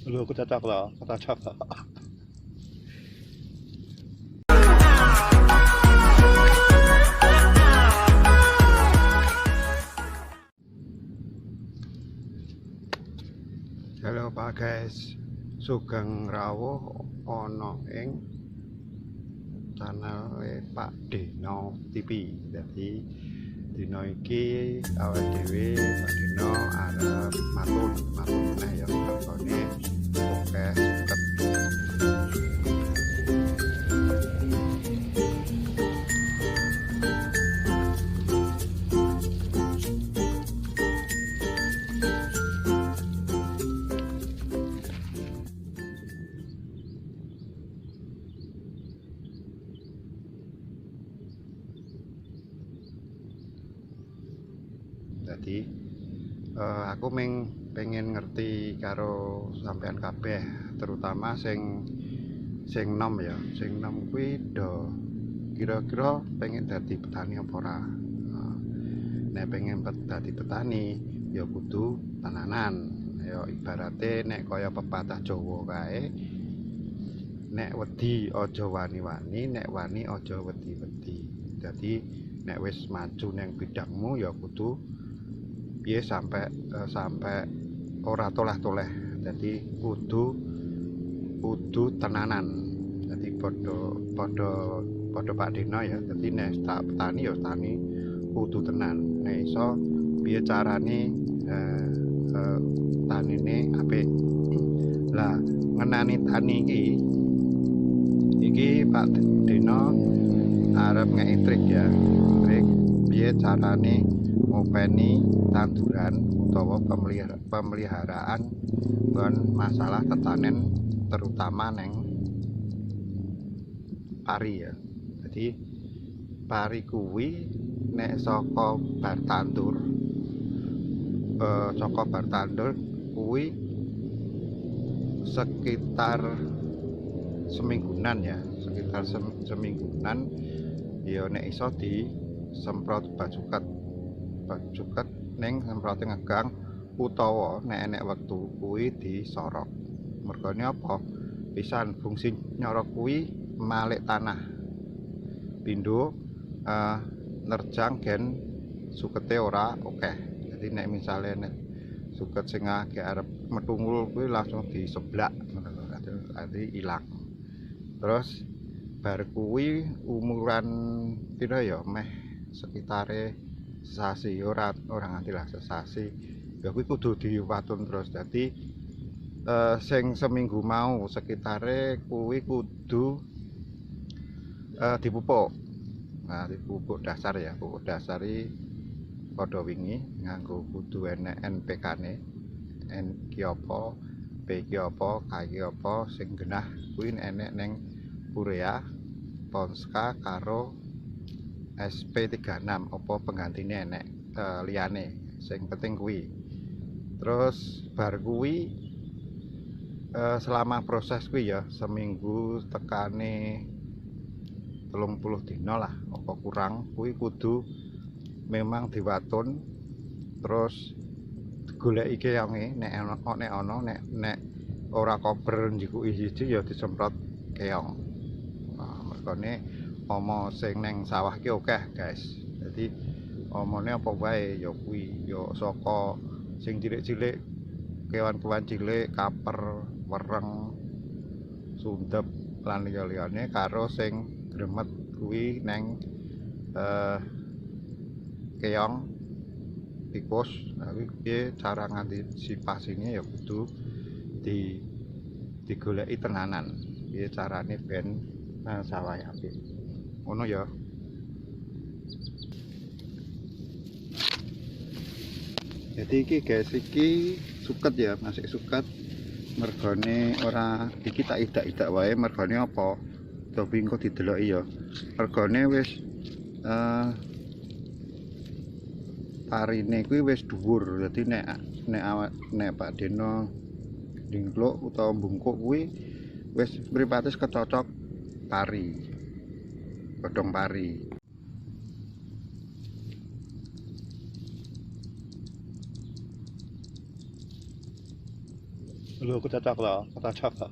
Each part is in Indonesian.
Lho, kecacak lah, kecacak lah. Halo Pak guys, Sugeng rawuh ana ing channel Pak Dino TV. Jadi dino iki awake dhewe Pak Dino arep matur meneh ya takone oke suket. Jadi aku pengen ngerti karo sampean kabeh, terutama sing nom ya, sing nom kuwi do kira-kira pengen dadi petani apa ora. Nek pengen dadi petani ya kudu tenanan. Ya ibarate nek kaya pepatah Jawa kae, nek wedi aja wani-wani, nek wani aja wedi-wedi. Jadi nek wis maju neng bidangmu ya kudu piye sampai ora toleh-toleh. Jadi kudu tenanan. Jadi podo Pak Dino ya. Jadi nek tak petani ya tani kudu tenan. Nek iso piye carane tanine apik. Lah ngenani tani iki Pak Dino arep ngeki trik ya. Trik piye carane ngopeni tanduran utawa pemeliharaan dan masalah tetanen terutama neng pari ya. Jadi pari kuwi nek saka bar tandur kuwi sekitar semingguan ya, sekitar semingguan ya nek iso disemprot bajukat ning semprote ngegang utawa nek enek wektu kuwi disorok. Mergane apa? Pisan fungsi nyorok kuwi malik tanah. Pindho nerjang gen sukete ora akeh. Jadi nek misale nek suket sing agek arep metungul kuwi langsung diseblak ngono. Dadi ilang. Terus bar kuwi umuran pira ya meh sekitare sesasi ora nganti lah sesasi ya kuwi kudu diwatun terus. Jadi sing seminggu mau sekitare kuwi kudu dipupuk. Nah, dipupuk dasar ya, pupuk dasari padha wingi nganggo kudu enek NPK-ne. N ki apa, P ki apa, K ki apa sing genah kuwi enek ning urea, Ponska karo SP36 apa penggantine enek liyane sing penting kuwi. Terus bar kuwi selama proses kuwi ya seminggu tekane 30 dina lah apa kurang kuwi kudu memang diwatun terus goleki keonge nek ora kober njikuki siji ya disemprot keong. Nah, mergane omo sing neng sawah ki akeh guys. Jadi omone apa wae ya kuwi ya saka sing cilik-cilik kewan-kewan cilik kaper wereng sundep lan liya-liyane karo sing gremet kuwi neng keong tikus. Nah piye cara ngantisipasine ya kudu digoleki tenanan. Piye carane ben sawah apik. Ngono ya. Jadi iki guys iki suket ya, masih suket. Mergane ora iki tak idak-idak wae mergane apa? Tapi engko dideloki ya. Mergane wis parine kuwi wis dhuwur. Dadi nek Pak Dino ndingkluk utawa bungkuk kuwi wis mripates kecocok pari. Godhong pari. Lho, aku cocok loh, cocok loh.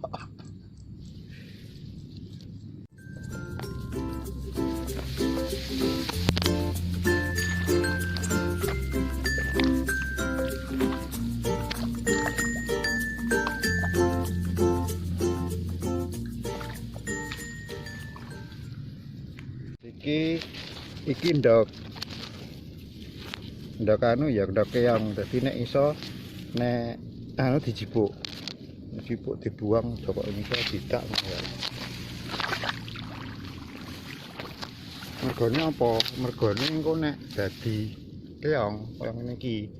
Iki ndok anu ya, ndok keong. Dadi nek iso nek anu dijipuk dibuang coba ini kok tidak ya. Mergone apa? Mergone engko nek dadi keong kaya ngene iki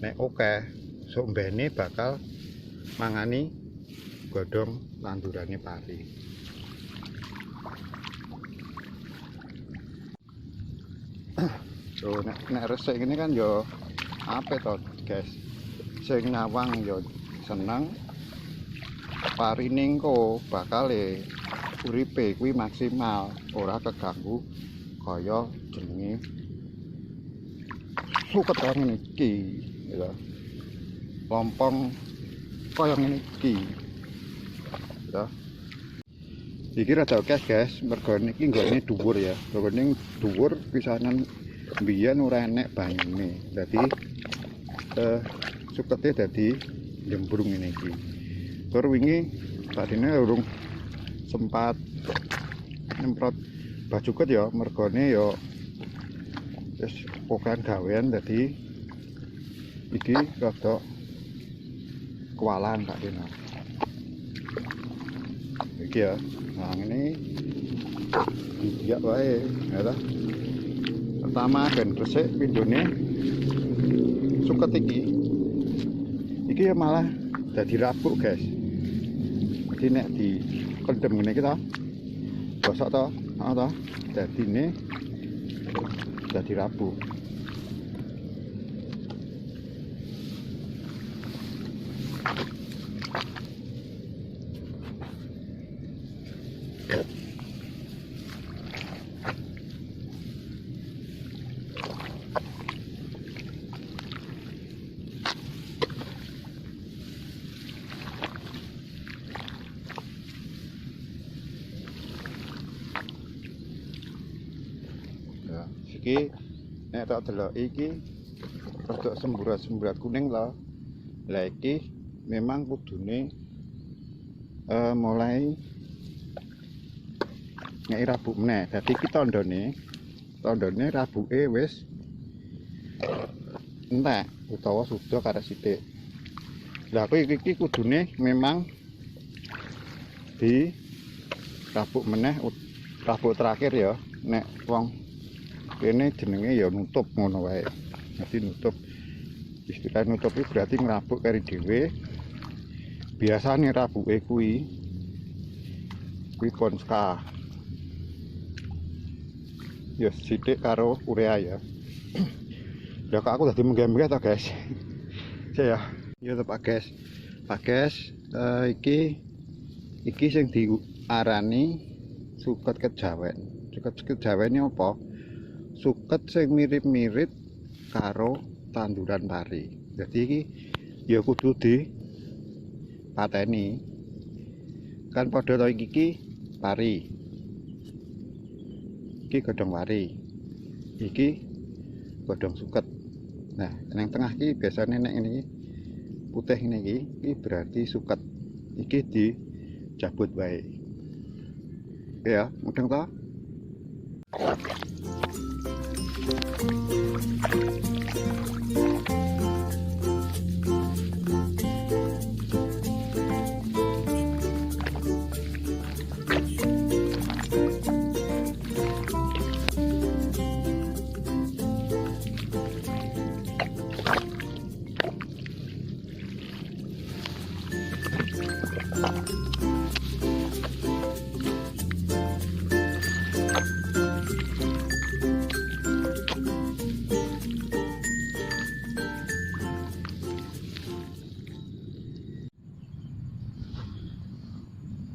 nek akeh sok mbene bakal mangani godhong tandurane pari. So nek resik ngene kan yo ape to, guys. Sing nyawang yo seneng, parine engko bakale uripe kuwi maksimal, ora keganggu kaya jenenge suket kaya ngene iki ya. Lompong kaya ngene iki ya. Iki rada akeh, guys, mergo niki nggone dhuwur ya. Nggone dhuwur pisanan mbiyen ora enek banyune. Dadi sukete dadi jembrung ngene iki. Tur wingi badine urung sempat nyemprot baju ket ya, mergone ya wis pokokan gawean, dadi iki rada kewalan tak dene. Iki ya. Nah, ini ya wae, ya ta. Pertama ben resik pindhone suket iki. Iki ya malah dadi rabuk, guys. Jadi nek di kendem ngene iki to. Gosok to, heeh to. Dadine dadi rabuk. Iki nek tak delok iki rada semburat kuning lho. Lah iki memang kudune mulai ngeki rabuk meneh. Dadi iki tandane rabuke wis entek utawa sudah karek sithik. Lah aku iki kudune memang di rabuk meneh, rabuk terakhir ya. Nek wong kene jenenge ya nutup ngono wae. Dadi nutup, istilah nutup iki berarti ngrabuk kari dhewe. Biasane rabuke kuwi ponska. Ya sithik karo urea ya. Ya kok aku dadi menggembek to, guys. Saya ya Pak Guys. Pak Guys, iki sing diarani suket kejawen. Suket kejawen ini apa? Suket sing mirip-mirip karo tanduran pari. Jadi iki ya kudu dipateni. Kan padha to iki pari. Iki godhong pari. Iki godhong suket. Nah, yang tengah iki biasanya nek ngene iki putih ngene iki berarti suket. Iki dicabut wae. Ya, mudeng to?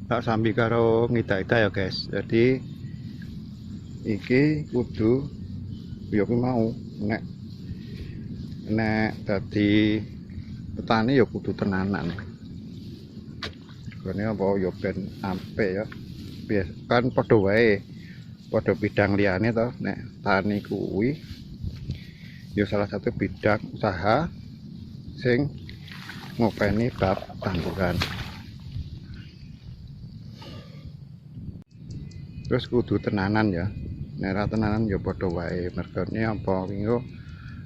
Tak sambil karo ngida-ida ya, guys. Jadi iki kudu ya kuwi mau nek dadi petani ya kudu tenanan. mergane apa ya ben apik ya. Biasa kan padha wae, padha bidang liyane to, nek tani kuwi ya salah satu bidang usaha sing ngopeni bab tanduran. Terus kudu tenanan ya, nek ra tenanan ya padha wae, mergane apa wingi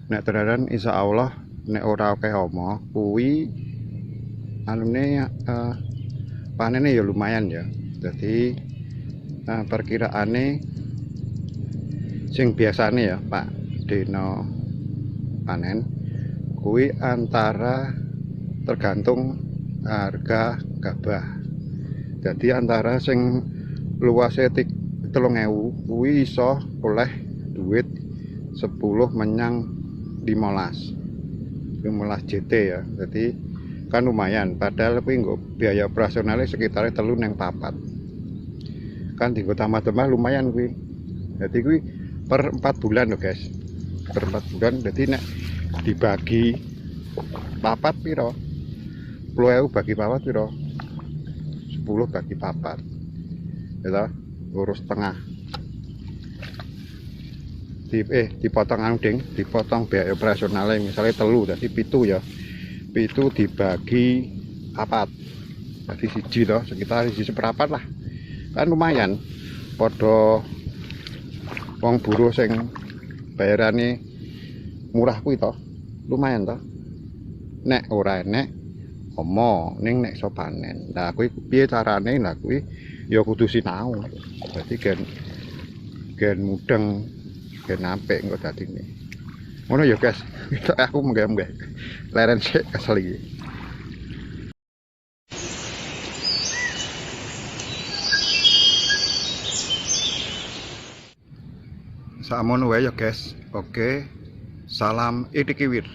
nek tenanan insya Allah nek ora akeh oma kuwi anune panennya ya lumayan ya. Jadi perkiraane sing biasane ya Pak Deno panen kuwi antara tergantung harga gabah. Jadi antara sing luase 3.000 kuwi iso oleh duit 10 menyang 15 JT ya. Jadi kan lumayan, padahal kuwi nggo biaya operasionalnya sekitar 3 neng 4 kan tinggal tambah-tambah lumayan kuwi. Jadi kuwi per 4 bulan loh guys, per 4 bulan. Jadi nek dibagi papat piro 10.000 bagi papat piro 10 bagi papat ya, lurus tengah dipotong anu ding, dipotong biaya operasionalnya misalnya telu, jadi pitu ya, pitu dibagi papat jadi siji toh, sekitar siji seperapat lah, kan lumayan. Podo wong buruh sing bayarane murah kuwi toh lumayan toh, nek ora enek omo ning nek iso panen. Nah kuwi piye carane? Nah kuwi ya kudu sinau, jadi gen mudeng gen apik engko dadine ngono ya guys. Aku menggam leren sik kesel iki. Samono wae ya guys. Oke, salam Idikiwir.